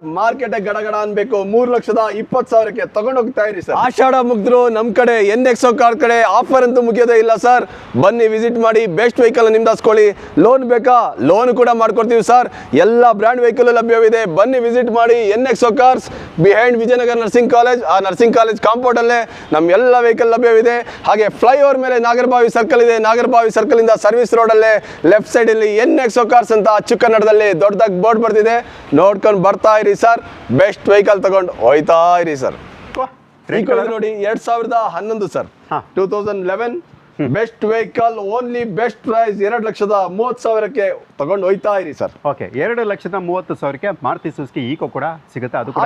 Market ಗಡಗಡ ಅನ್ಬೇಕು 3,20,000ಕ್ಕೆ ತಗೊಂಡು ಹೋಗ್ತಾ ಇರಿ ಸರ್. ಆಷಾಢ ಮುಗ್ದ್ರು ನಮ್ ಕಡೆ NXO ಕಾರ್ ಕಡೆ ಆಫರ್ ಅಂತೂ ಮುಗಿಯೋದೇ ಇಲ್ಲ ಸರ್. ಬನ್ನಿ ವಿಸಿಟ್ ಮಾಡಿ, ಬೆಸ್ಟ್ ವೆಹಿಕಲ್ ನಿಮ್ದಾಸ್ಕೊಳ್ಳಿ. ಲೋನ್ ಬೇಕಾ, ಲೋನ್ ಕೂಡ ಮಾಡ್ಕೊಡ್ತೀವಿ ಸರ್. ಎಲ್ಲ ಬ್ರ್ಯಾಂಡ್ ವೆಹಿಕಲ್ ಲಭ್ಯವಿದೆ. ಬನ್ನಿ ವಿಸಿಟ್ ಮಾಡಿ. NXO cars behind Vijayanagara nursing college, ಆ ನರ್ಸಿಂಗ್ ಕಾಲೇಜ್ ಕಾಂಪೌಂಡ್ ಅಲ್ಲೇ ನಮ್ಮ ಎಲ್ಲ ವೆಹಿಕಲ್ ಲಭ್ಯವಿದೆ. ಹಾಗೆ ಫ್ಲೈಓವರ್ ಮೇಲೆ ನಾಗರಬಾವಿ ಸರ್ಕಲ್ ಇದೆ. ನಾಗರಬಾವಿ ಸರ್ಕಲ್ ಇಂದ ಸರ್ವಿಸ್ ರೋಡ್ ಅಲ್ಲೇ ಲೆಫ್ಟ್ ಸೈಡ್ ಇಲ್ಲಿ NXO ಕಾರ್ಸ್ ಅಂತ ಅಚ್ಚು ಕನ್ನಡದಲ್ಲಿ ದೊಡ್ಡದಾಗಿ ಬೋರ್ಡ್ ಬರ್ತಿದೆ. ನೋಡ್ಕೊಂಡು ಬರ್ತಾ ಇರಿ ಸರ್. ಬೆಸ್ಟ್ ವೆಹಿಕಲ್ ತಗೊಂಡು ಹೋಯ್ತಾ ಇರಿ ಸರ್. ನೋಡಿ 2011 sir, 2011 best vehicle, only best price 2,30,000ಕ್ಕೆ ತಗೊಂಡು ಹೋಯ್ತಾ ಇರಿ ಸರ್. ಓಕೆ, 2,30,000ಕ್ಕೆ ಮಾರುತಿ ಸುಜುಕಿ ಈಕೋ ಕೂಡ ಸಿಗುತ್ತೆ. ಅದು ಕೂಡ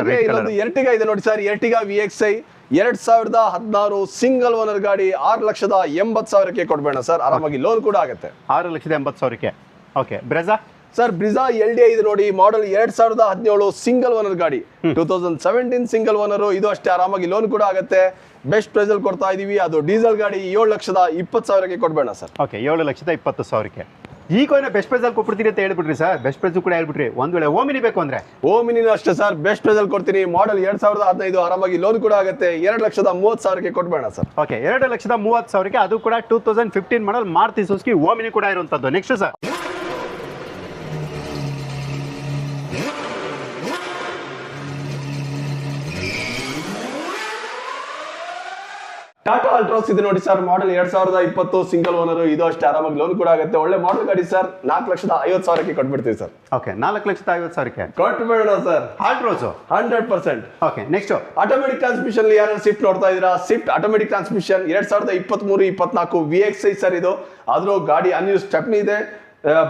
ಎರ್ಟಿಗಾ ಇದೆ ನೋಡಿ sir. Ertiga VXi 2016 single owner ಗಾಡಿ 6,80,000ಕ್ಕೆ ಕೊಡ್ಬೇಡ ಸರ್. ಆರಾಮಾಗಿ ಲೋನ್ ಕೂಡ ಆಗುತ್ತೆ. 6,80,000ಕ್ಕೆ. Okay, Brezza sir, Brezza LDI ಇದೆ ನೋಡಿ. ಮಾಡಲ್ 2017 ಸಿಂಗಲ್ ಓನರ್ ಗಾಡಿ, 2017 ಸಿಂಗಲ್ ಓನರ್. ಇದು ಅಷ್ಟೇ, ಆರಾಮಾಗಿ ಲೋನ್ ಕೂಡ ಆಗುತ್ತೆ. ಬೆಸ್ಟ್ ಪ್ರೈಸ್ ಅಲ್ಲಿ ಕೊಡ್ತಾ ಇದೀವಿ. ಅದು ಡೀಸೆಲ್ ಗಾಡಿ 7,20,000ಕ್ಕೆ ಕೊಡ್ಬೇಡ ಸರ್. ಓಕೆ, 7,20,000ಕ್ಕೆ ಈಗೋನ ಬೆಸ್ಟ್ ಪ್ರೈಸ್ ಅಲ್ಲಿ ಕೊಟ್ಬಿಡ್ತೀನಿ ಅಂತ ಹೇಳ್ಬಿಟ್ರಿ ಸರ್. ಬೆಸ್ಟ್ ಪ್ರೈಸ್ ಕೂಡ ಹೇಳ್ಬಿಟ್ರಿ. ಒಂದ್ ವೇಳೆ ಓಮಿನಿ ಬೇಕು ಅಂದ್ರೆ ಓಮಿನಿನೂ ಅಷ್ಟೇ ಸರ್, ಬೆಸ್ಟ್ ಪ್ರೈಸ್ ಅಲ್ಲಿ ಕೊಡ್ತೀನಿ. ಮಾಡಲ್ 2015, ಆರಾಮಾಗಿ ಲೋನ್ ಕೂಡ ಆಗುತ್ತೆ. 2,30,000ಕ್ಕೆ ಕೊಡ್ಬೇಡ ಸರ್. ಓಕೆ, 2,30,000ಕ್ಕೆ. ಅದು ಕೂಡ 2015 ಮಾಡಲ್ ಮಾರುತಿ ಸುಜುಕಿ ಓಮಿನಿ ಕೂಡ ಇರುವಂತದ್ದು. ನೆಕ್ಸ್ಟ್ ಸರ್, ಟಾಟಾ ಅಲ್ಟ್ರಾಸ್ ಇದೆ ನೋಡಿ ಸರ್. ಮಾಡಲ್ 2020 ಸಿಂಗಲ್ ಓನರ್. ಇದು ಅಷ್ಟೇ, ಆರಾಮಾಗಿ ಲೋನ್ ಕೂಡ ಆಗುತ್ತೆ. ಒಳ್ಳೆ ಮಾಡಲ್ ಗಾಡಿ ಸರ್. 4,50,000ಕ್ಕೆ ಕೊಟ್ಬಿಡ್ತೀವಿ ಸರ್. ಓಕೆ, 4,50,000ಕ್ಕೆ ಕೊಟ್ಬಿಡೋಣ sir. Altroz 100%. Okay, next automatic transmission ಯಾರು ಸ್ವಿಫ್ಟ್ ನೋಡ್ತಾ ಇದೀರಾ? Swift automatic transmission 2023-24 VXi sir. ಇದು ಆದ್ರೂ ಗಾಡಿ ಅನ್ಯೂಸ್ ಸ್ಟೆಪ್ನಿ ಇದೆ,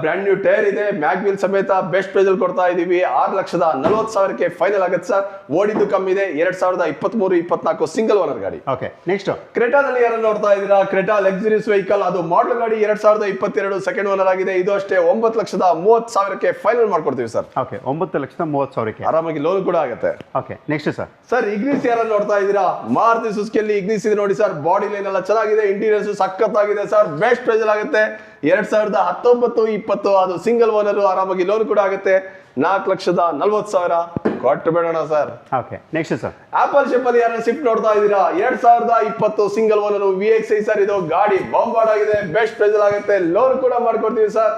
ಬ್ರ್ಯಾಂಡ್ ನ್ಯೂ ಟೈರ್ ಇದೆ, ಮ್ಯಾಗ್ ವೀಲ್ ಸಮೇತ. ಬೆಸ್ಟ್ ಪ್ರೈಸ್ ಅಲ್ಲಿ ಕೊಡ್ತಾ ಇದೀವಿ. 6,40,000ಕ್ಕೆ ಫೈನಲ್ ಆಗುತ್ತೆ ಸರ್. ಓಡಿದ್ದು ಕಮ್ಮಿ ಇದೆ. 2023-24 ಸಿಂಗಲ್ ಓನರ್ ಗಾಡಿ. ಓಕೆ, ನೆಕ್ಸ್ಟ್ ಕ್ರೆಟಾದಲ್ಲಿ ಯಾರು ನೋಡ್ತಾ ಇದೀರಾ? Creta luxurious vehicle. ಅದು ಮಾಡಲ್ ಗಾಡಿ 2022 ಸೆಕೆಂಡ್ ಓನರ್ ಆಗಿದೆ. ಇದು ಅಷ್ಟೇ, 9,30,000ಕ್ಕೆ ಫೈನಲ್ ಮಾಡ್ಕೊಡ್ತೀವಿ ಸರ್. ಓಕೆ, 9,30,000ಕ್ಕೆ ಆರಾಮಾಗಿ ಲೋನ್ ಕೂಡ ಆಗುತ್ತೆ. ಓಕೆ, ನೆಕ್ಸ್ಟ್ ಸರ್, ಇಗ್ನಿಸ್ ಯಾರು ನೋಡ್ತಾ ಇದೀರಾ? ಮಾರುತಿ ಸುಜುಕಿಯಲ್ಲಿ ಇಗ್ನಿಸ್ ಇದೆ ನೋಡಿ ಸರ್. ಬಾಡಿ ಲೈನ್ ಎಲ್ಲ ಚೆನ್ನಾಗಿದೆ, ಇಂಟೀರಿಯರ್ಸ್ ಸಖತ್ತಾಗಿದೆ ಸರ್. ಬೆಸ್ಟ್ ಪ್ರೈಸ್ ಅಲ್ಲಿ ಆಗುತ್ತೆ. 2019-20 ಅದು ಸಿಂಗಲ್ ಓನರ್. ಆರಾಮಾಗಿ ಲೋನ್ ಕೂಡ ಆಗುತ್ತೆ. 4,40,000 ಕೊಟ್ಟು ಬೇಡೋಣ sir. Okay, next sir, apple shape ಅಲ್ಲಿ ಯಾರು ಸ್ವಿಫ್ಟ್ ನೋಡ್ತಾ ಇದೀರಾ? 2020 ಸಿಂಗಲ್ ಓನರ್ VXi ಸರ್. ಇದು ಗಾಡಿ ಬಾಂಬಾರ್ಡ್ ಆಗಿದೆ. ಬೆಸ್ಟ್ ಪ್ರೈಸ್ ಅಲ್ಲಿ ಆಗುತ್ತೆ. ಲೋನ್ ಕೂಡ ಮಾಡ್ಕೊಡ್ತೀವಿ ಸರ್.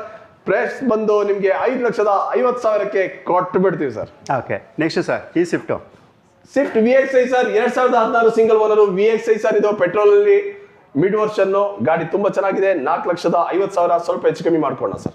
ಪ್ರೈಸ್ ಬಂದು ನಿಮ್ಗೆ 5,50,000ಕ್ಕೆ ಕೊಟ್ಟು ಬಿಡ್ತೀವಿ ಸರ್. ಓಕೆ, ನೆಕ್ಸ್ಟ್ ಸರ್, ಈ Swift VXi sir. 2016 single owner VXi sir. ಇದು ಪೆಟ್ರೋಲ್ ಅಲ್ಲಿ ಮಿಡ್ ವರ್ಷನ್ ಗಾಡಿ. ತುಂಬಾ ಚೆನ್ನಾಗಿದೆ. 4,50,000 ಸ್ವಲ್ಪ ಹೆಚ್ಚು ಕಮ್ಮಿ ಮಾಡ್ಕೊಳ್ಳೋಣ ಸರ್.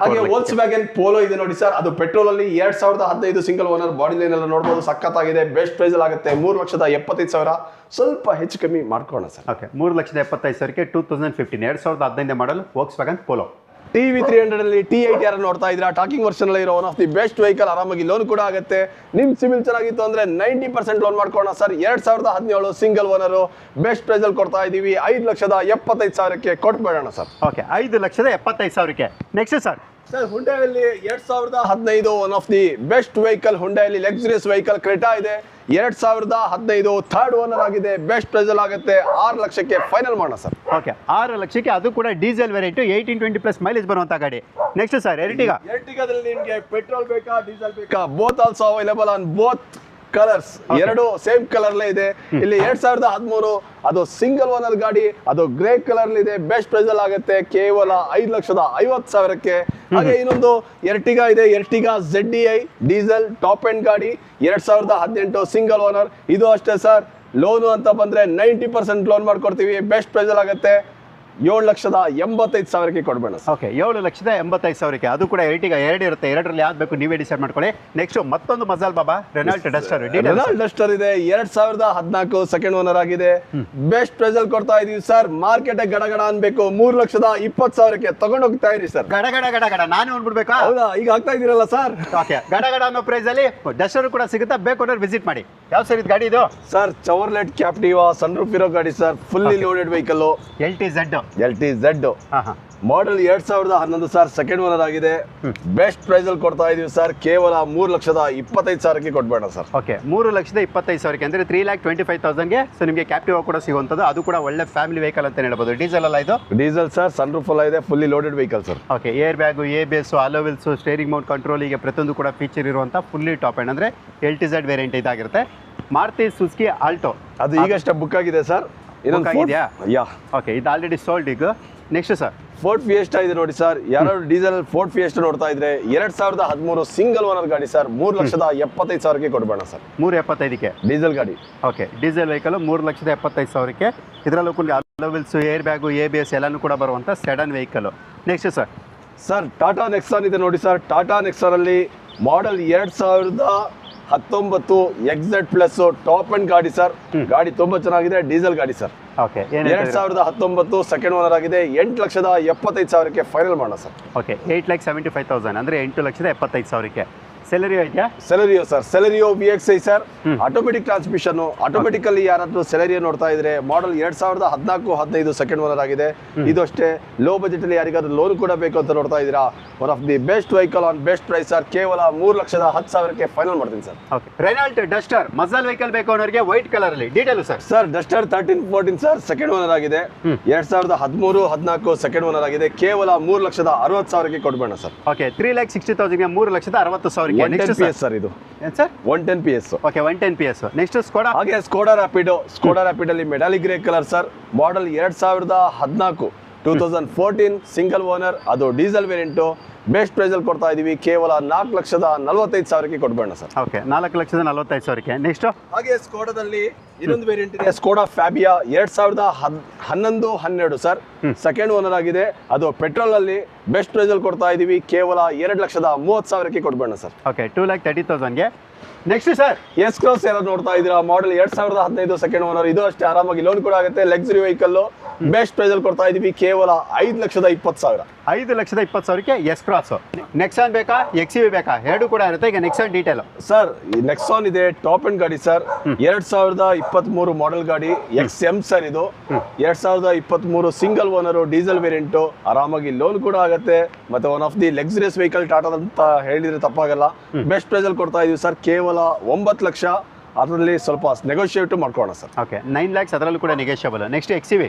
ಹಾಗೆ ವೋಲ್ಕ್ಸ್ ವ್ಯಾಗನ್ ಪೋಲೋ ಇದೆ ನೋಡಿ ಸರ್. ಅದು ಪೆಟ್ರೋಲ್ ಅಲ್ಲಿ 2015 ಸಿಂಗಲ್ ಓನರ್. ಬಾಡಿ ಲೈನ್ ಎಲ್ಲ ನೋಡಬಹುದು, ಸಖತ್ತಾಗಿದೆ. ಬೆಸ್ಟ್ ಪ್ರೈಸ್ ಅಲ್ಲಿ ಆಗುತ್ತೆ. 3,75,000 ಸ್ವಲ್ಪ ಹೆಚ್ಚು ಕಮ್ಮಿ ಮಾಡ್ಕೊಳ್ಳೋಣ ಸರ್. ಓಕೆ, 3,75,000ಕ್ಕೆ 2015 ಮಾಡಲ್ ವೋಲ್ಕ್ಸ್ ವ್ಯಾಗನ್ ಪೋಲೋ. TV300 ಅಲ್ಲಿ T8 ಯಾರು ನೋಡ್ತಾ ಇದ್ದೀರಾ? ಟಾಕಿಂಗ್ ವರ್ಷನ್ ಅಲ್ಲಿ ಇರೋ one of the best vehicle. ಆರಾಮಾಗಿ ಲೋನ್ ಕೂಡ ಆಗುತ್ತೆ. ನಿಮ್ ಸಿವಿಲ್ ಚೆನ್ನಾಗಿತ್ತು ಅಂದ್ರೆ 90% ಲೋನ್ ಮಾಡ್ಕೊಳ್ಳೋಣ sir. 2017 single owner. Best price ಅಲ್ಲಿ ಕೊಡ್ತಾ ಇದೀವಿ. 5,75,000ಕ್ಕೆ ಕೊಟ್ಬೇಡೋಣ ಸರ್. ಓಕೆ, 5,75,000ಕ್ಕೆ. ನೆಕ್ಸ್ಟ್ ಸರ್, ಹುಂಡೈಯಲ್ಲಿ 2015 one of the best vehicle. ಹುಂಡೈಯಲ್ಲಿ ಲಕ್ಸುರಿಯಸ್ ವೆಹಿಕಲ್ ಕ್ರೆಟಾ ಇದೆ. 2015 ಥರ್ಡ್ ಓನರ್ ಆಗಿದೆ. ಬೆಸ್ಟ್ ಪ್ರೈಸ್ ಅಲ್ಲಿ ಆಗುತ್ತೆ. 6,00,000ಕ್ಕೆ ಫೈನಲ್ ಮಾಡೋಣ ಸರ್. ಓಕೆ, 6,00,000ಕ್ಕೆ. ಅದು ಕೂಡ ಡೀಸೆಲ್ ವೇರಿಯಂಟ್, 18-20+ ಮೈಲೇಜ್ ಬರುವಂತ ಗಾಡಿ. ನೆಕ್ಸ್ಟ್ ಸರ್, ಎರ್ಟಿಗಾದಲ್ಲಿ ನಿಮಗೆ ಪೆಟ್ರೋಲ್ ಬೇಕಾ, ಡೀಸೆಲ್ ಬೇಕಾ? Both also available on both colours. ಎರಡು ಸೇಮ್ ಕಲರ್ ಇದೆ. ಇಲ್ಲಿ 2013 ಅದು ಸಿಂಗಲ್ ಓನರ್ ಗಾಡಿ. ಅದು ಗ್ರೇ ಕಲರ್ ಇದೆ. ಬೆಸ್ಟ್ ಪ್ರೈಸ್ ಅಲ್ಲಿ ಆಗುತ್ತೆ. ಕೇವಲ 5,50,000ಕ್ಕೆ. ಹಾಗೆ ಇನ್ನೊಂದು ಎರ್ಟಿಗಾ ಇದೆ. Ertiga ZDI diesel top end ಗಾಡಿ. 2018 ಸಿಂಗಲ್ ಓನರ್. ಇದು ಅಷ್ಟೇ ಸರ್. ಲೋನು ಅಂತ ಬಂದ್ರೆ 90% ಲೋನ್ ಮಾಡ್ಕೊಡ್ತೀವಿ. ಬೆಸ್ಟ್ ಪ್ರೈಸ್ ಅಲ್ಲಿ ಆಗುತ್ತೆ. 7,85,000ಕ್ಕೆ ಕೊಡ್ಬೇಡ. ಓಕೆ, 7,85,000ಕ್ಕೆ. ಅದು ಕೂಡ ಎರ್ಟಿಗಾ 2 ಇರುತ್ತೆ. 2ರಲ್ಲಿ ಯಾವ್ದು ಬೇಕು ನೀವೇ ಡಿಸೈಡ್ ಮಾಡ್ಕೊಳ್ಳಿ. ನೆಕ್ಸ್ಟ್ ಮತ್ತೊಂದು ಮಜಾಲ್ ಬಾಬಾ ರೆನಾಲ್ಟ್ ಡಸ್ಟರ್. ರೆನಾಲ್ಟ್ ಡಸ್ಟರ್ ಇದೆ. 2014 ಸೆಕೆಂಡ್ ಓನರ್ ಆಗಿದೆ. ಬೆಸ್ಟ್ ಪ್ರೈಸ್ ಅಲ್ಲಿ ಕೊಡ್ತಾ ಇದೀವಿ ಸರ್. ಮಾರ್ಕೆಟ್ ಗಡಗಡ ಅನ್ಬೇಕು. 3,20,000ಕ್ಕೆ ತಗೊಂಡು ಹೋಗ್ತಾ ಇರಿ ಸರ್. ಗಡ ನಾನೇ ಹೊಂದ್ಬಿಡ್ಬೇಕಾ? ಹೌದಾ, ಈಗ ಆಗ್ತಾ ಇದೀರಲ್ಲ ಸರ್. ಓಕೆ, ಗಡ ಅನ್ನೋ ಪ್ರೈಸ್ ಅಲ್ಲಿ ಡಸ್ಟರ್ ಕೂಡ ಸಿಗುತ್ತೆ. ಬೇಕು ವಿಸಿಟ್ ಮಾಡಿ. ಯಾವ ಸರ್ ಇದು ಗಾಡಿ? ಇದು ಸರ್ ಚವರ್ಲೆಟ್ ಕ್ಯಾಪ್ಟಿವಾ ಸನ್ರೂಫ್ ಇರೋ ಗಾಡಿ sir. Fully loaded vehicle. LTZ. ಮಾಡಲ್ 2011 ಸರ್, ಸೆಕೆಂಡ್ ಓನರ್ ಆಗಿದೆ. ಬೆಸ್ಟ್ ಪ್ರೈಸ್ ಅಲ್ಲಿ ಕೊಡ್ತಾ ಇದೀವಿ ಸರ್, ಕೇವಲ 3,25,000ಕ್ಕೆ ಕೊಟ್ಬೇಡ ಸರ್. ಓಕೆ, 3,25,000ಕ್ಕೆ ಅಂದರೆ 3,25,000ಗೆ ಸೊ ನಿಮಗೆ ಕ್ಯಾಪ್ಟಿವ್ ಕೂಡ ಸಿಗುವಂಥದ್ದು. ಅದು ಕೂಡ ಒಳ್ಳೆ ಫ್ಯಾಮಿಲಿ ವೆಹಿಕಲ್ ಅಂತ ಹೇಳ್ಬೋದು. ಡೀಸೆಲ್ ಅಲ್ಲ ಇದು? ಡೀಸೆಲ್ ಸರ್, ಸನ್ ರೂಫ್ ಎಲ್ಲ ಇದೆ, fully loaded vehicle sir. Okay, airbag, ABS, alloy wheels, steering mount control, ಈಗ ಪ್ರತಿಯೊಂದು ಕೂಡ ಫೀಚರ್ ಇರುವಂಥ ಫುಲ್ಲಿ ಟಾಪ್ ಎಂಡ್ ಅಂದರೆ LTZ ವೇರಿಯಂಟ್ ಇದಾಗಿರುತ್ತೆ. ಮಾರುತಿ ಸುಜುಕಿ ಆಲ್ಟೋ ಅದು ಈಗಷ್ಟೇ ಬುಕ್ ಆಗಿದೆ ಸರ್. Book ಆಗಿದೆಯಾ? ಯಾ. ಓಕೆ, ಇದು ಆಲ್ರೆಡಿ ಸೋಲ್ಡ್. ಈಗ ನೆಕ್ಸ್ಟ್ ಸರ್, ಫೋರ್ಡ್ ಫಿಯೆಸ್ಟಾ ಇದೆ ನೋಡಿ ಸರ್. ಯಾರು ಡೀಸೆಲ್ ಫೋರ್ಡ್ ಫಿಯೆಸ್ಟಾ ನೋಡ್ತಾ ಇದ್ರೆ 2013 ಸಿಂಗಲ್ ಓನರ್ ಗಾಡಿ ಸರ್, 3,75,000ಕ್ಕೆ ಕೊಡ್ಬೇಡ ಸರ್. 3,75,000ಕ್ಕೆ ಡೀಸೆಲ್ ಗಾಡಿ. ಓಕೆ, ಡೀಸೆಲ್ ವೆಹಿಕಲ್ 3,75,000ಕ್ಕೆ. ಇದರಲ್ಲೂ ಕೂಡ ಅಲೋವಿಲ್ಸ್, ಏರ್ ಬ್ಯಾಗು, ABS ಎಲ್ಲನೂ ಕೂಡ ಬರುವಂಥ sedan vehicle. Next sir Tata Nexon ಇದೆ ನೋಡಿ ಸರ್. ಟಾಟಾ ನೆಕ್ಸಾನ್ ಅಲ್ಲಿ model 2019 XZ plus top end ಗಾಡಿ ಸರ್. ಗಾಡಿ ತುಂಬಾ ಚೆನ್ನಾಗಿದೆ, ಡೀಸೆಲ್ ಗಾಡಿ ಸರ್. ಓಕೆ, 2019 ಸೆಕೆಂಡ್ ಓನರ್ ಆಗಿದೆ. 8,75,000ಕ್ಕೆ ಫೈನಲ್ ಮಾಡೋಣ ಸರ್. ಓಕೆ, 8,75,000 ಅಂದರೆ 8,75,000ಕ್ಕೆ. ಸೆಲೆರಿಯೋ ಇದೆಯಾ? Celerio sir, Celerio VXI sir, automatic transmission. Automatically ಯಾರಾದ್ರೂ ಸೆಲೆರಿಯೋ ನೋಡ್ತಾ ಇದ್ರೆ ಮಾಡಲ್ 2014-15 ಸೆಕೆಂಡ್ ಓನರ್ ಆಗಿದೆ. ಇದು ಅಷ್ಟೇ ಲೋ ಬಜೆಟ್ ಅಲ್ಲಿ ಯಾರಿಗಾದ್ರೂ ಲೋನ್ ಕೂಡ ಬೇಕು ಅಂತ ನೋಡ್ತಾ ಇದ್ದೀರಾ, one of the best vehicle on best price sir. ಕೇವಲ 3,10,000ಕ್ಕೆ ಫೈನಲ್ ಮಾಡ್ತೀನಿ ಸರ್. ಓಕೆ, ರೆನಾಲ್ಟ್ ಡಸ್ಟರ್ ಮಜಲ್ ವೆಹಿಕಲ್ ಬೇಕು ಅನ್ನೋರಿಗೆ ವೈಟ್ ಕಲರ್ ಅಲ್ಲಿ. Detail sir Duster 13-14 sir, second owner ಆಗಿದೆ. 2013-14 ಸೆಕೆಂಡ್ ಓನರ್ ಆಗಿದೆ. ಕೇವಲ 3,60,000ಕ್ಕೆ ಕೊಡ್ಬೇಡ ಸರ್. ಓಕೆ, 3,60,000ಗೆ 3,60,000 110 PS ಸರ್ ಇದು. ಏನು sir? 110 PS. Okay, 110 PS. Next Skoda. ಹಾಗೆ ಸ್ಕೋಡಾ ರ್ಯಾಪಿಡ್ ಅಲ್ಲಿ metallic grey colour sir. Model 2014 single owner, ಅದು ಡೀಸೆಲ್ ವೇರಿಯಂಟು. ಬೆಸ್ಟ್ ಪ್ರೈಸ್ ಅಲ್ಲಿ ಕೊಡ್ತಾ ಇದೀವಿ, ಕೇವಲ 4,45,000ಕ್ಕೆ ಕೊಡ್ಬೇಡ ಸರ್. ಓಕೆ, 4,45,000ಕ್ಕೆ. ನೆಕ್ಸ್ಟ್ ಹಾಗೆ ಸ್ಕೋಡಾದಲ್ಲಿ ಇನ್ನೊಂದು ವೇರಿಯಂಟ್ ಇದೆ, Skoda Fabia 2011-12 sir, second owner ಆಗಿದೆ. ಅದು ಪೆಟ್ರೋಲ್ ಅಲ್ಲಿ ಬೆಸ್ಟ್ ಪ್ರೈಸ್ ಅಲ್ಲಿ ಕೊಡ್ತಾ ಇದೀವಿ, ಕೇವಲ 2,30,000ಕ್ಕೆ ಕೊಡ್ಬೇಡ ಸರ್. ಓಕೆ, 2,30,000ಗೆ. ನೆಕ್ಸ್ಟ್ ಸರ್, ಎಸ್ ಕ್ರಾಸ್ ಯಾರು ನೋಡ್ತಾ ಇದ್ದೀರಾ, ಮಾಡಲ್ 2015 ಸೆಕೆಂಡ್ ಓನರ್. ಇದು ಅಷ್ಟೇ ಆರಾಮಾಗಿ ಲೋನ್ ಕೂಡ ಆಗುತ್ತೆ. ಲಕ್ಸುರಿ ವೆಹಿಕಲ್, ಬೆಸ್ಟ್ ಪ್ರೈಸ್ ಅಲ್ಲಿ ಕೊಡ್ತಾ ಇದೀವಿ, ಕೇವಲ 5,20,000. 5,20,000ಕ್ಕೆ ಎಸ್ ಕ್ರಾಸ್. ನೆಕ್ಸಾನ್ ಬೇಕಾ, XUV ಬೇಕಾ, ಎರಡು ಕೂಡ ಇರುತ್ತೆ. ಈಗ ನೆಕ್ಸಾನ್ ಡೀಟೇಲ್ ಸರ್, ಈ ನೆಕ್ಸಾನ್ ಇದೆ, ಟಾಪ್ ಅಂಡ್ ಗಾಡಿ ಸರ್. 2023 ಮಾಡೆಲ್ ಗಾಡಿ, XM ಸರ್. ಇದು 2023 ಸಿಂಗಲ್ ಓನರು, ಡೀಸೆಲ್ ವೇರಿಯಂಟು. ಆರಾಮಾಗಿ ಲೋನ್ ಕೂಡ ಆಗುತ್ತೆ. ಮತ್ತೆ one of the luxurious vehicle Tata ಅಂತ ಹೇಳಿದ್ರೆ ತಪ್ಪಾಗಲ್ಲ. ಬೆಸ್ಟ್ ಪ್ರೈಸ್ ಅಲ್ಲಿ ಕೊಡ್ತಾ ಇದೀವಿ ಸರ್, ಕೇವಲ 9 ಲಕ್ಷ. ಅದರಲ್ಲಿ ಸ್ವಲ್ಪ ನೆಗೋಷಿಯೇಟ್ ಮಾಡ್ಕೋಣ ಸರ್. ಓಕೆ, 9 lakhs ಅದರಲ್ಲೂ ಕೂಡ negotiable. Next XUV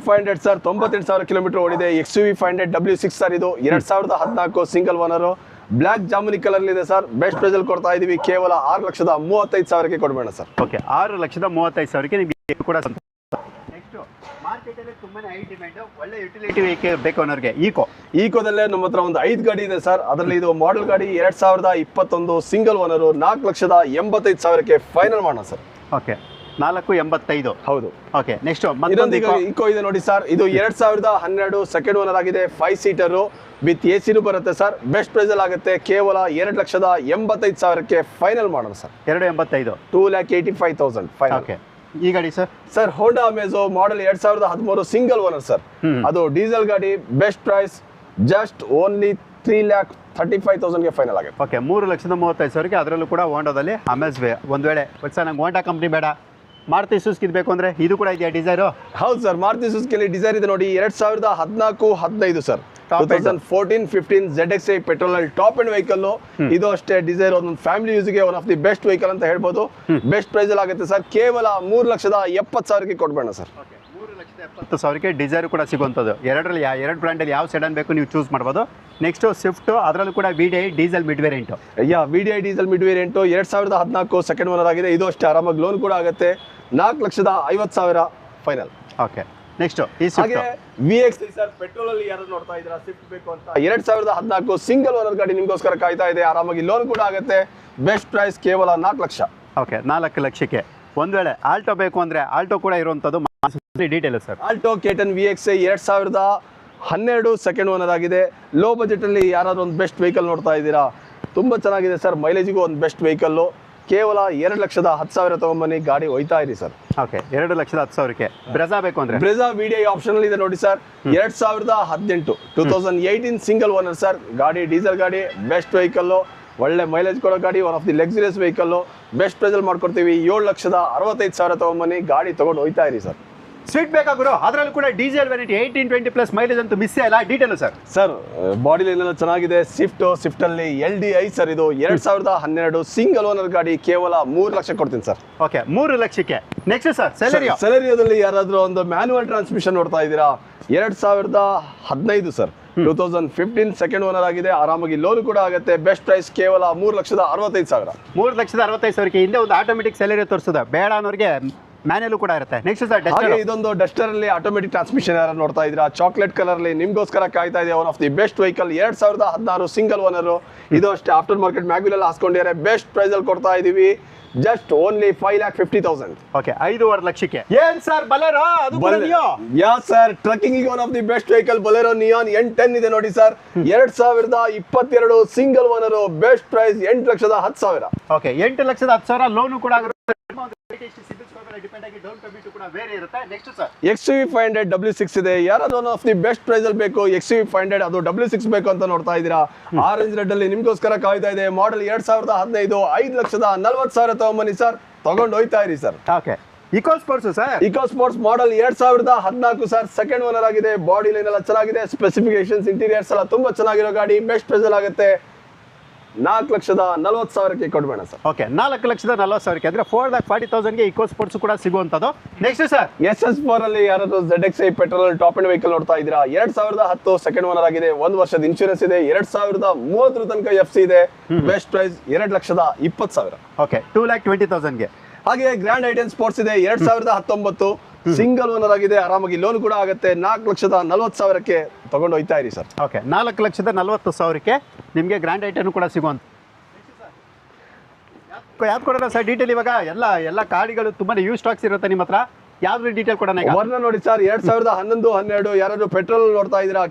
500 sir, 98,000 kilometre ಓಡಿದೆ. XUV 500 W6 sir. ಇದು 2014 ಸಿಂಗಲ್ ಓನರು, ಬ್ಲ್ಯಾಕ್ ಜಾಮುನಿ ಕಲರ್ ಇದೆ ಸರ್. ಬೆಸ್ಟ್ ಪ್ರೈಸ್ ಅಲ್ಲಿ ಕೊಡ್ತಾ ಇದೀವಿ, ಕೇವಲ 6,35,000ಕ್ಕೆ ಕೊಡ್ಬೇಡ ಸರ್. ಓಕೆ, 6,35,000ಕ್ಕೆ ನಿಮಗೆ ಕೂಡ. ನೆಕ್ಸ್ಟ್ ಮಾರ್ಕೆಟಲ್ಲಿ ತುಂಬಾನೇ ಹೈ ಡಿಮ್ಯಾಂಡ್, ಒಳ್ಳೆ ಯುಟಿಲಿಟಿ ವೆಹಿಕಲ್ ಬೇಕು ಅನ್ನೋರಿಗೆ ಈಕೋದಲ್ಲೇ ನಮ್ಮ ಹತ್ರ ಒಂದು 5 ಗಾಡಿ ಇದೆ ಸರ್. ಅದರಲ್ಲಿ ಇದು ಮಾಡೆಲ್ ಗಾಡಿ 2021 ಸಿಂಗಲ್ ಓನರು, 4,85,000ಕ್ಕೆ ಫೈನಲ್ ಮಾಡೋಣ ಸರ್. ಓಕೆ, 4,85,000. ಹೌದು. ಓಕೆ, ನೆಕ್ಸ್ಟ್ ಈಕೋ ಇದೆ ನೋಡಿ ಸರ್. ಇದು 2012 ಸೆಕೆಂಡ್ ಓನರ್ ಆಗಿದೆ. 5 ಸೀಟರು ವಿತ್ AC ಬರುತ್ತೆ ಸರ್. ಬೆಸ್ಟ್ ಪ್ರೈಸ್ ಅಲ್ಲಿ ಆಗುತ್ತೆ, ಕೇವಲ 2,85,000ಕ್ಕೆ ಫೈನಲ್ ಮಾಡೋಣ ಸರ್. 2,85,000. 2,85,000 ಫೈನಲ್. ಓಕೆ, ಈ ಗಾಡಿ sir Honda Amaze model 2013 single owner sir. ಅದು ಡೀಸೆಲ್ ಗಾಡಿ. ಬೆಸ್ಟ್ ಪ್ರೈಸ್ ಜಸ್ಟ್ ಓನ್ಲಿ 3,35,000ಗೆ ಫೈನಲ್ ಆಗುತ್ತೆ. ಓಕೆ, 3,35,000ಕ್ಕೆ. ಅದರಲ್ಲೂ ಕೂಡ ಹೋಂಡಾದಲ್ಲಿ ಅಮೇಜ್ವೇ. ಒಂದು ವೇಳೆ ಸರ್ ನಂಗೆ ಹೋಂಡಾ ಕಂಪ್ನಿ ಬೇಡ, ಮಾರುತಿ ಸುಜುಕಿ ಬೇಕು ಅಂದರೆ ಇದು ಕೂಡ ಇದೆಯಾ ಡಿಸೈರು? ಹೌದು ಸರ್, ಮಾರುತಿ ಸುಜುಕಿಯಲ್ಲಿ ಡಿಸೈರ್ ಇದೆ ನೋಡಿ. 2014-15 ಸರ್. 2014-15 ZXi ಪೆಟ್ರೋಲ್ ಅಲ್ಲಿ ಟಾಪ್ ಅಂಡ್ ವೆಹಿಕಲ್. ಇದು ಅಷ್ಟೇ ಡಿಸೈರ್, ಒಂದು ಫ್ಯಾಮಿಲಿ ಯೂಸ್ಗೆ one of the best vehicle ಅಂತ ಹೇಳ್ಬೋದು. ಬೆಸ್ಟ್ ಪ್ರೈಸ್ ಅಲ್ಲಿ ಆಗುತ್ತೆ ಸರ್, ಕೇವಲ 3,70,000ಕ್ಕೆ ಕೊಡ್ಬೇಡ ಸರ್. 3,70,000ಕ್ಕೆ ಡಿಸೈರ್ ಕೂಡ ಸಿಗುವಂಥದ್ದು. ಎರಡರಲ್ಲಿ ಎರಡು ಬ್ರ್ಯಾಂಡಲ್ಲಿ ಯಾವ ಸೆಡನ್ ಬೇಕು ನೀವು ಚೂಸ್ ಮಾಡ್ಬೋದು. ನೆಕ್ಸ್ಟ್ ಸ್ವಿಫ್ಟ್, ಅದರಲ್ಲೂ ಕೂಡ VDI diesel mid variant. VDI diesel mid variant 2014 second owner ಆಗಿದೆ. ಇದು ಅಷ್ಟೇ ಆರಾಮಾಗಿ ಲೋನ್ ಕೂಡ ಆಗುತ್ತೆ. 4,50,000 ಫೈನಲ್. ಓಕೆ, ನೆಕ್ಸ್ಟ್ ಹಾಗೆ VXI ಸರ್, ಪೆಟ್ರೋಲ್ ಅಲ್ಲಿ ಯಾರು ನೋಡ್ತಾ ಇದ್ದೀರಾ ಸ್ವಿಫ್ಟ್ ಬೇಕು ಅಂತ, 2014 ಸಿಂಗಲ್ ಓನರ್ ಗಾಡಿ ನಿಮಗೋಸ್ಕರ ಕಾಯ್ತಾ ಇದೆ. ಆರಾಮಾಗಿ ಲೋನ್ ಕೂಡ ಆಗುತ್ತೆ. ಬೆಸ್ಟ್ ಪ್ರೈಸ್ ಕೇವಲ 4 ಲಕ್ಷ. ಓಕೆ, 4 ಲಕ್ಷಕ್ಕೆ. ಒಂದು ವೇಳೆ ಆಲ್ಟೋ ಬೇಕು ಅಂದರೆ ಆಲ್ಟೋ ಕೂಡ ಇರುವಂಥದ್ದು. Detail sir, Alto K10 VXI 2012 second owner ಆಗಿದೆ. ಲೋ ಬಜೆಟ್ ಅಲ್ಲಿ ಯಾರಾದ್ರೂ ಒಂದು ಬೆಸ್ಟ್ ವೆಹಿಕಲ್ ನೋಡ್ತಾ ಇದ್ದೀರಾ, ತುಂಬಾ ಚೆನ್ನಾಗಿದೆ ಸರ್. ಮೈಲೇಜಿಗೂ ಒಂದು ಬೆಸ್ಟ್ ವೆಹಿಕಲ್. ಕೇವಲ 2,10,000 ತಗೊಂಬನ್ನಿ, ಗಾಡಿ ಒಯ್ತಾ ಇರಿ ಸರ್. ಓಕೆ, 2,10,000ಕ್ಕೆ. ಬ್ರೆಜಾ ಬೇಕು ಅಂದರೆ ಬ್ರೆಜಾ VDI ಆಪ್ಷನ್ ಇದೆ ನೋಡಿ ಸರ್. 2018 single owner sir. ಗಾಡಿ ಡೀಸೆಲ್ ಗಾಡಿ, ಬೆಸ್ಟ್ ವೆಹಿಕಲ್, ಒಳ್ಳೆ ಮೈಲೇಜ್ ಕೊಡೋ ಗಾಡಿ, one of the luxurious vehicle. Best ಪ್ರೈಸಲ್ಲಿ ಮಾಡ್ಕೊಡ್ತೀವಿ. 7,65,000 ತಗೊಂಬನ್ನಿ, ಗಾಡಿ ತೊಗೊಂಡು ಹೋಯ್ತಾ ಇರಿ ಸರ್. ಸ್ವೀಟ್ ಬೇಕಾ ಗುರು, ಅದರಲ್ಲೂ ಕೂಡ ಡೀಸೆಲ್ ವೆರೈಟಿ 18-20+ ಮೈಲೇಜ್ ಅಂತೂ ಮಿಸ್ ಇಲ್ಲ. Detail sir. Sir body line ಎಲ್ಲ ಚೆನ್ನಾಗಿದೆ. ಸ್ವಿಫ್ಟ್ ಅಲ್ಲಿ LDI ಸರ್, ಇದು 2012 ಸಿಂಗಲ್ ಓನರ್ ಗಾಡಿ, ಕೇವಲ 3 ಲಕ್ಷ ಕೊಡ್ತೀನಿ ಸರ್. ಓಕೆ, 3 ಲಕ್ಷಕ್ಕೆ. ನೆಕ್ಸ್ಟ್ ಸರ್, ಸೆಲೆರಿಯೋದಲ್ಲಿ ಯಾರಾದ್ರೂ ಒಂದು ಮ್ಯಾನ್ಯುವಲ್ ಟ್ರಾನ್ಸ್ಮಿಷನ್ ನೋಡ್ತಾ ಇದ್ದೀರಾ, 2015 ಸರ್, 2015 ಸೆಕೆಂಡ್ ಓನರ್ ಆಗಿದೆ, ಆರಾಮಾಗಿ ಲೋನ್ ಕೂಡ ಆಗುತ್ತೆ. ಬೆಸ್ಟ್ ಪ್ರೈಸ್ ಕೇವಲ 3,65,000. 3,65,000ಕ್ಕೆ. ಹಿಂದೆ ಒಂದು ಆಟೋಮೆಟಿಕ್ ಸೆಲೆರಿಯೋ ತೋರಿಸೋದ ಬೇಡ ಅನ್ನೋರಿಗೆ ಮ್ಯಾನ್ಯಲ್ ಕೂಡ ಇರುತ್ತೆ. ನೆಕ್ಸ್ಟ್ ಸರ್, ಹಾಗೆ ಇದೊಂದು ಡಸ್ಟರ್ ಅಲ್ಲಿ ಆಟೋಮೆಟಿಕ್ ಟ್ರಾನ್ಸ್ಮಿಷನ್ ಯಾರು ನೋಡ್ತಾ ಇದ್ದೀರಾ, ಚಾಕ್ಲೇಟ್ ಕಲರ್ ಅಲ್ಲಿ ನಿಮ್ಗೋಸ್ಕರ ಕಾಯ್ತಾ ಇದೆ. One of the best vehicle, 2016 single owner. ಇದು ಅಷ್ಟೇ ಆಫ್ಟರ್ ಮಾರ್ಕೆಟ್ ಮ್ಯಾಗ್ವಿಲ್ ಎಲ್ಲ ಹಾಸ್ಕೊಂಡಿದ್ದಾರೆ. ಬೆಸ್ಟ್ ಪ್ರೈಸ್ ಅಲ್ಲಿ ಕೊಡ್ತಾ ಇದೀವಿ, ಜಸ್ಟ್ ಓನ್ಲಿ 5,50,000. ಓಕೆ, 5.5 ಲಕ್ಷಕ್ಕೆ. ಏನ್ sir Bolero? Yeah sir, trucking one of the best vehicle Bolero Neo N10 ಇದೆ ನೋಡಿ sir, 2022 single owner. Best price 8,10,000. Okay, 8,10,000 loan ಕೂಡ ಆಗುತ್ತೆ. ಡಿಪೆಂಡ್ ಆಗಿ ಡೌನ್ ಪೇಮೆಂಟ್ ಕೂಡ ಬೇರೆ ಇರುತ್ತೆ. ನೆಕ್ಸ್ಟ್ ಸರ್, XUV 500 W6 ಇದೆ. ಯಾರಾದ್ರೂ one of the best price ಅಲ್ಲಿ ಬೇಕು, XUV 500 ಅದು W6 ಬೇಕು ಅಂತ ನೋಡ್ತಾ ಇದ್ದೀರಾ, ಆರೆಂಜ್ ರೆಡ್ ಅಲ್ಲಿ ನಿಮ್ಗೋಸ್ಕರ ಕಾಯ್ತಾ ಇದೆ. ಮಾಡೆಲ್ 2015, 5,40,000 ತಗೊಂಬನ್ನಿ ಸರ್, ತಗೊಂಡು ಹೋಯ್ತಾ ಇರಿ sir. Okay, Eco Sports sir, Eco Sports model 2014 sir, second owner ಆಗಿದೆ. ಬಾಡಿ ಲೈನ್ ಎಲ್ಲ ಚೆನ್ನಾಗಿದೆ, ಸ್ಪೆಸಿಫಿಕೇಶನ್ಸ್ ಇಂಟೀರಿಯರ್ಸ್ ಎಲ್ಲ ತುಂಬಾ ಚೆನ್ನಾಗಿರೋ ಗಾಡಿ. ಬೆಸ್ಟ್ ಪ್ರೈಸ್ ಅಲ್ಲಿ ಆಗುತ್ತೆ, 4,40,000ಕ್ಕೆ ಕೊಡ್ಬೇಡ ಸರ್. ಓಕೆ, 4,40,000ಕ್ಕೆ ಅಂದ್ರೆ 4,40,000ಗೆ ಇಕೋ ಸ್ಪೋರ್ಟ್ಸ್ ಕೂಡ ಸಿಗುವಂತದ್ದು. ನೆಕ್ಸ್ಟ್ ಸರ್, SS4 ಅಲ್ಲಿ ಯಾರಾದ್ರೂ ZXi petrol top end vehicle ನೋಡ್ತಾ ಇದ್ದೀರಾ, 2010 ಸೆಕೆಂಡ್ ಓನರ್ ಆಗಿದೆ, 1 ವರ್ಷದ ಇನ್ಶೂರೆನ್ಸ್ ಇದೆ, 2030 ತನಕ FC ಇದೆ. Best price 2,20,000. ಓಕೆ, 2,20,000ಗೆ. ಹಾಗೆ ಗ್ರ್ಯಾಂಡ್ ಐಟನ್ ಸ್ಪೋರ್ಟ್ಸ್ ಇದೆ, 2019 ಸಿಂಗಲ್ ಓನರ್ ಆಗಿದೆ, ಆರಾಮಾಗಿ ಲೋನ್ ಕೂಡ ಆಗುತ್ತೆ. 4,40,000ಕ್ಕೆ ತಗೊಂಡು ಹೋಯ್ತಾ ಇರಿ ಸರ್. ಓಕೆ, 4,40,000ಕ್ಕೆ ನಿಮಗೆ ಗ್ರ್ಯಾಂಡ್ ಐಟನ್ ಕೂಡ ಸಿಗುವಂತ. ಯಾವ್ದು ಕೊಡೋಣ ಸರ್ ಡೀಟೇಲ್? ಇವಾಗ ಎಲ್ಲ ಗಾಡಿಗಳು ತುಂಬಾ ಯೂಸ್ ಸ್ಟಾಕ್ಸ್ ಇರುತ್ತೆ ನಿಮ್ಮ ಹತ್ರ, ಯಾವ್ದು ಡೀಟೇಲ್ ಕೊಡೋಣ? ವರ್ಣ ನೋಡಿ ಸರ್, 2011-12 ಯಾರಾದ್ರೂ ಪೆಟ್ರೋಲ್ ನೋಡ್ತಾ ಇದ್ದೀರಾ,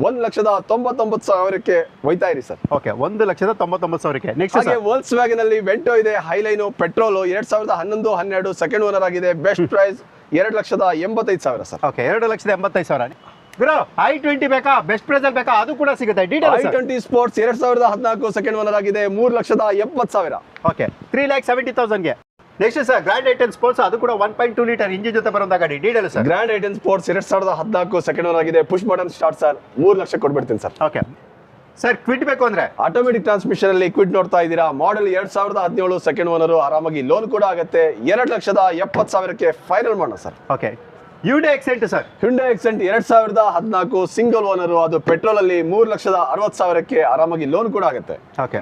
1,99,000ಕ್ಕೆ ಹೋಯ್ತಾ ಇರಿ ಸರ್. ಓಕೆ, 1,99,000ಕ್ಕೆ. ನೆಕ್ಸ್ಟ್ ಹಾಗೆ ವೋಲ್ಕ್ಸ್ ವ್ಯಾಗನ್ ಅಲ್ಲಿ ವೆಂಟೋ ಇದೆ, ಹೈಲೈನು ಪೆಟ್ರೋಲ್, 2011-12 ಸೆಕೆಂಡ್ ಓನರ್ ಆಗಿದೆ. Best price 2,85,000 sir. ಓಕೆ, 2,85,000. ಗುರು, i20 ಬೇಕಾ? ಬೆಸ್ಟ್ ಪ್ರೈಸ್ ಅಲ್ಲಿ ಬೇಕಾ? ಅದು ಕೂಡ ಸಿಗುತ್ತೆ. Detail i20 sports 2014 second owner ಆಗಿದೆ, 3,70,000. ಓಕೆ, 3,70,000ಗೆ. Next sir, grand i ten sports, ಅದು ಕೂಡ 1.2 ಲೀಟರ್ ಇಂಜಿನ್ ಜೊತೆ ಬರುವಂತ ಗಾಡಿ. Detail sir. Grand i ten sports 2014 second owner ಆಗಿದೆ, push button start sir, 3 lakh ಕೊಡ್ಬಿಡ್ತೀನಿ ಸರ್. ಓಕೆ ಸರ್, ಕ್ವಿಡ್ ಬೇಕು ಅಂದ್ರೆ ಆಟೋಮೆಟಿಕ್ ಟ್ರಾನ್ಸ್ಮಿಷನ್ ಅಲ್ಲಿ ಕ್ವಿಡ್ ನೋಡ್ತಾ ಇದ್ದೀರಾ, ಮಾಡೆಲ್ 2017 ಸೆಕೆಂಡ್ ಓನರ್, ಆರಾಮಾಗಿ ಲೋನ್ ಕೂಡ ಆಗುತ್ತೆ. 2,70,000ಕ್ಕೆ ಫೈನಲ್ ಮಾಡೋಣ sir. Okay, Hyundai Xcent sir, Hyundai Xcent 2014 single owner, ಅದು ಪೆಟ್ರೋಲ್ ಅಲ್ಲಿ 3,60,000ಕ್ಕೆ ಆರಾಮಾಗಿ ಲೋನ್ ಕೂಡ ಆಗುತ್ತೆ. ಓಕೆ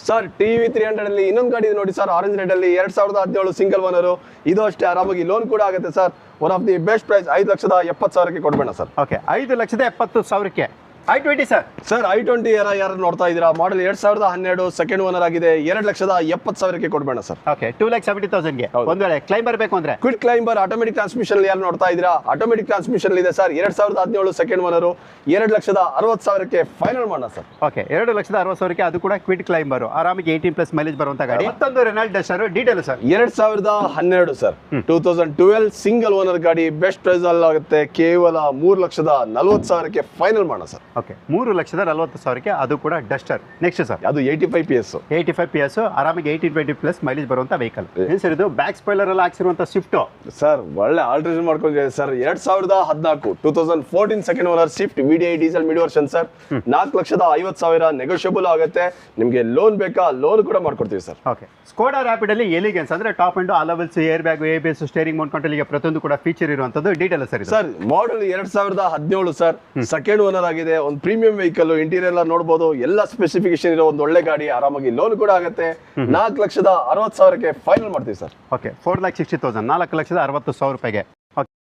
ಸರ್, ಟಿವಿ 300 ಅಲ್ಲಿ ಇನ್ನೊಂದು ಗಾಡಿ ಇದೆ ನೋಡಿ ಸರ್, ಆರೆಂಜ್ ರೆಡ್ ಅಲ್ಲಿ 2017 ಸಿಂಗಲ್ ಓನರ್, ಇದು ಅಷ್ಟೇ ಆರಾಮಾಗಿ ಲೋನ್ ಕೂಡ ಆಗುತ್ತೆ sir. One of the best price 5,70,000ಕ್ಕೆ ಕೊಡ್ಬೇಡ ಸರ್. ಓಕೆ, 5,70,000ಕ್ಕೆ. i20 ಸರ್, i20 ಯಾರು ನೋಡ್ತಾ ಇದ್ದೀರಾ, ಮಾಡೆಲ್ 2012 ಸೆಕೆಂಡ್ ಓನರ್ ಆಗಿದೆ, 2,70,000ಕ್ಕೆ ಕೊಡ್ಬೇಡ ಸರ್. ಓಕೆ, 2,70,000ಗೆ. ಒಂದ್ ವೇಳೆ ಕ್ಲೈಂಬರ್ ಬೇಕು ಅಂದ್ರೆ ಕ್ವಿಡ್ ಕ್ಲೈಂಬರ್ ಆಟೋಮೆಟಿಕ್ ಟ್ರಾನ್ಸ್ಮಿಷನ್ ಯಾರು ನೋಡ್ತಾ ಇದ್ದೀರಾ, ಆಟೋಮೆಟಿಕ್ ಟ್ರಾನ್ಸ್ಮಿಷನ್ ಇದೆ ಸರ್, 2017 ಸೆಕೆಂಡ್ ಓನರ್, 2,60,000ಕ್ಕೆ ಫೈನಲ್ ಮಾಡೋಣ ಸರ್. ಓಕೆ, 2,60,000ಕ್ಕೆ ಅದು ಕೂಡ ಕ್ವಿಡ್ ಕ್ಲೈಂಬರ್, ಆರಾಮಾಗಿ 18+ ಮೈಲೇಜ್ ಬರುವಂತ ಗಾಡಿ. ಮತ್ತೊಂದು Renault Duster. Detail sir, 2012 sir, 2012 single owner ಗಾಡಿ. ಬೆಸ್ಟ್ ಪ್ರೈಸ್ ಅಲ್ಲಿ ಆಗುತ್ತೆ, ಕೇವಲ 3,40,000ಕ್ಕೆ ಫೈನಲ್ ಮಾಡೋಣ ಸರ್. ಓಕೆ, 3,40,000ಕ್ಕೆ ಅದು ಕೂಡ ಡಸ್ಟರ್. ನೆಕ್ಸ್ಟ್ ಸರ್, ಅದು 85 PS ಆರಾಮಾಗಿ 18-20+ ಮೈಲೇಜ್ ಬರುವಂತ ವೆಹಿಕಲ್. ಏನ್ ಸರ್ ಇದು? ಬ್ಯಾಕ್ ಸ್ಪಾಯ್ಲರ್ ಎಲ್ಲ ಹಾಕ್ಸಿರುವಂತ ಸ್ವಿಫ್ಟ್ ಸರ್, ಒಳ್ಳೆ ಆಲ್ಟ್ರೇಷನ್ ಮಾಡ್ಕೊಂಡಿದೆ sir. 2014 second owner swift VDI diesel mid version sir, 4,50,000 negotiable ಆಗುತ್ತೆ. ನಿಮಗೆ ಲೋನ್ ಬೇಕಾ, ಲೋನ್ ಕೂಡ ಮಾಡ್ಕೊಡ್ತೀವಿ ಸರ್. ಓಕೆ, ಸ್ಕೋಡಾ ರ್ಯಾಪಿಡ್ ಅಲ್ಲಿ ಎಲಿಗೆನ್ಸ್ ಅಂದ್ರೆ top and alloy wheels, air bag, ABS, steering mount control ಗೆ ಪ್ರತಿಯೊಂದು ಕೂಡ ಫೀಚರ್ ಇರುವಂತದ್ದು. Detail sir. Sir, model 2017 sir, second owner ಆಗಿದೆ, ಒಂದು ಪ್ರೀಮಿಯಂ ವೆಹಿಕಲ್, ಇಂಟೀರಿಯರ್ ಎಲ್ಲ ನೋಡಬಹುದು, ಎಲ್ಲ ಸ್ಪೆಸಿಫಿಕೇಶನ್ ಇರೋ ಒಂದು ಒಳ್ಳೆ ಗಾಡಿ, ಆರಾಮಾಗಿ ಲೋನ್ ಕೂಡ ಆಗುತ್ತೆ. 4,60,000ಕ್ಕೆ ಫೈನಲ್ ಮಾಡ್ತೀವಿ ಸರ್. ಓಕೆ, 4,60,000, 4,60,000 ರೂಪಾಯಿಗೆ.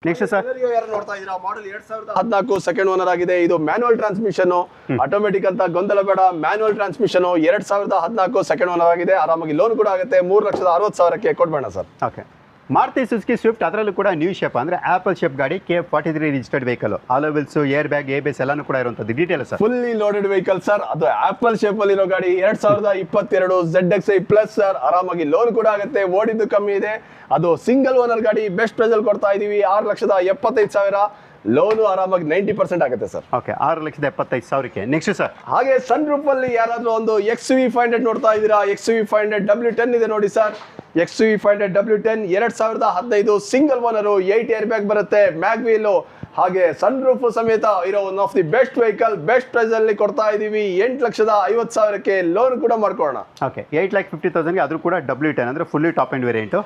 ನೆಕ್ಸ್ಟ್ ಸರ್, ಯಾರು ನೋಡ್ತಾ ಇದ್ದೀರಾ, ಮಾಡೆಲ್ 2014 ಸೆಕೆಂಡ್ ಓನರ್ ಆಗಿದೆ, ಇದು ಮ್ಯಾನುವಲ್ ಟ್ರಾನ್ಸ್ಮಿಷನ್, ಆಟೋಮೆಟಿಕ್ ಅಂತ ಗೊಂದಲ ಬೇಡ, ಮ್ಯಾನುವಲ್ ಟ್ರಾನ್ಸ್ಮಿಷನ್, 2014 ಸೆಕೆಂಡ್ ಓನರ್ ಆಗಿದೆ, ಆರಾಮಾಗಿ ಲೋನ್ ಕೂಡ ಆಗುತ್ತೆ. 3,60,000ಕ್ಕೆ ಕೊಡ್ಬೇಡ sir. Okay, Maruti Suzuki swift, ಅದರಲ್ಲೂ ಕೂಡ ನ್ಯೂ ಶೇಪ್ ಅಂದ್ರೆ ಆಪಲ್ ಶೇಪ್ ಗಾಡಿ, K43 registered vehicle, alloy wheels, air bag, ABS ಎಲ್ಲಾನು ಕೂಡ ಇರುವಂತದ್ದು. Detail sir. Fully loaded vehicle sir, ಅದು ಆಪಲ್ ಶೇಪ್ ಅಲ್ಲಿ ಇರೋ ಗಾಡಿ, 2022 ZXi ಪ್ಲಸ್ ಸರ್, ಆರಾಮಾಗಿ ಲೋನ್ ಕೂಡ ಆಗುತ್ತೆ. ಓಡಿದ್ದು ಕಮ್ಮಿ ಇದೆ, ಅದು ಸಿಂಗಲ್ ಓನರ್ ಗಾಡಿ. ಬೆಸ್ಟ್ ಪ್ರೈಸ್ ಅಲ್ಲಿ ಕೊಡ್ತಾ ಇದೀವಿ, 6,75,000. ಲೋನು ಆರಾಮಾಗಿ 90% ಆಗುತ್ತೆ ಸರ್. ಓಕೆ, 6,75,000ಕ್ಕೆ. ನೆಕ್ಸ್ಟ್ ಸರ್, ಹಾಗೆ ಸನ್ ರೂಫ್ ಅಲ್ಲಿ ಯಾರಾದ್ರೂ ಒಂದು XUV 500 ನೋಡ್ತಾ ಇದ್ದೀರಾ, XUV 500 W10 ಇದೆ ನೋಡಿ sir, XUV500W10 2015 single owner 8 air bag ಬರುತ್ತೆ, ಮ್ಯಾಗ್ವೀಲ್ ಹಾಗೆ ಸನ್ ರೂಫ್ ಸಮೇತ ಇರೋ one of the best vehicle best price ಅಲ್ಲಿ ಕೊಡ್ತಾ ಇದೀವಿ. 8,50,000ಕ್ಕೆ ಲೋನ್ ಕೂಡ ಮಾಡ್ಕೊಳ್ಳೋಣ. ಓಕೆ, 8,50,000ಗೆ ಆದ್ರೂ ಕೂಡ W10 ಅಂದ್ರೆ ಫುಲ್ಲಿ ಟಾಪ್ ಎಂಡ್ ವೇರಿಯಂಟು.